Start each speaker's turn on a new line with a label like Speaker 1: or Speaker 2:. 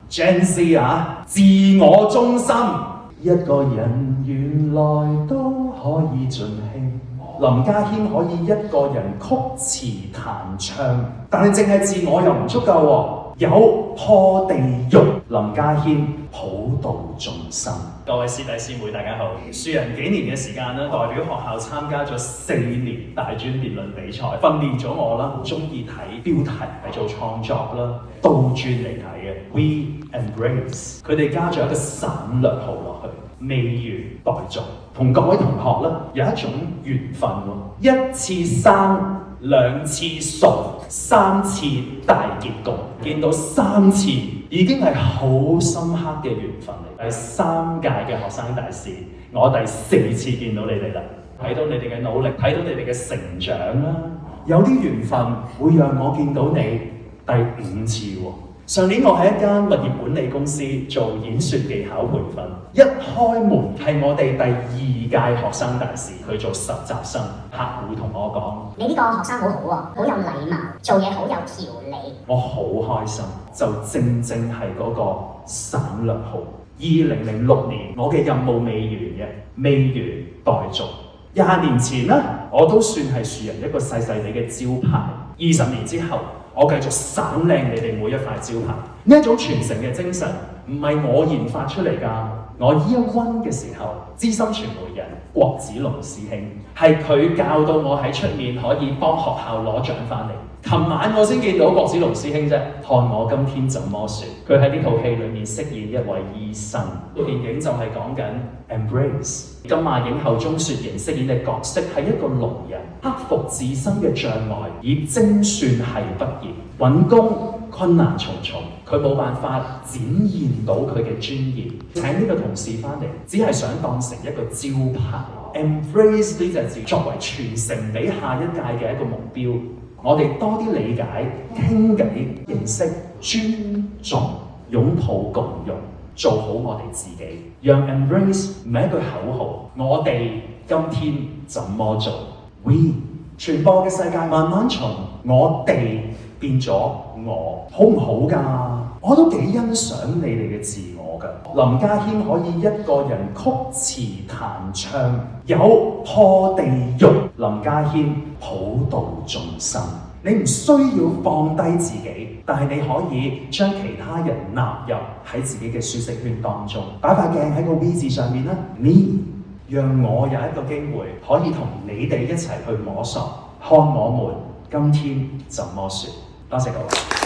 Speaker 1: Gen Z 啊，自我中心，一個人原來都可以盡興。林家謙可以一個人曲詞彈唱，但係淨係自我又唔足夠喎。有破地獄，林家謙普度眾生。各位師弟師妹大家好，樹人幾年嘅時間啦，代表學校參加咗4年大專辯論比賽，訓練咗我啦，中意睇標題嚟做創作啦，倒轉嚟睇嘅。We embrace， 佢哋加咗一個省略號落去，未完待續。同各位同學咧有一種緣分喎，一次生兩次熟，3次大結局，見到3次已經係好深刻嘅緣分嚟。第3屆嘅學生大使，我第4次見到你哋啦，睇到你哋嘅努力，睇到你哋嘅成長啦。有啲緣分會讓我見到你第5次喎。上年我喺一間物業管理公司做演說技巧培訓，一開門係我哋第2屆學生大使去做實習生，客戶同我講：
Speaker 2: 你呢個學生好好喎，好有禮貌，做嘢好有條理。
Speaker 1: 我好開心，就正係嗰個省略號。2006年我嘅任務未完嘅，未完待續。20年前呢，我都算係樹人一個細細地嘅招牌。20年之後，我繼續省靚你哋每一塊招牌。呢一種傳承嘅精神唔係我研發出嚟㗎。我 Year 1嘅時候，資深傳媒人郭子龍師兄係佢教到我喺出面可以幫學校攞獎翻嚟。琴晚我先見到郭子龍師兄啫，看我今天怎麼說。佢喺呢套戲裏面飾演一位醫生，部電影就係講緊 Embrace。金馬影后鍾雪瑩飾演嘅角色係一個聾人，克服自身嘅障礙，以精算系畢業，揾工困難重重，佢冇辦法展現到佢嘅專業。請呢個同事翻嚟，只係想當成一個招牌。Embrace 呢隻字作為傳承俾下一屆嘅一個目標。我哋多啲理解、傾偈、認識、尊重、擁抱共融，做好我哋自己。讓 Embrace 唔係一句口號，我哋今天怎麼做 ？We 傳播嘅世界慢慢從我哋變咗我，好唔好㗎？我都幾欣賞你哋嘅自我㗎。林家謙可以一個人曲詞彈唱，有破地獄。林家謙普度眾生，你唔需要放低自己，但係你可以將其他人納入喺自己嘅舒適圈當中。擺塊鏡喺個 V 字上面啦 ，Me， 讓我有一個機會可以同你哋一齊去摸索，看我們今天怎麼說。多謝各位。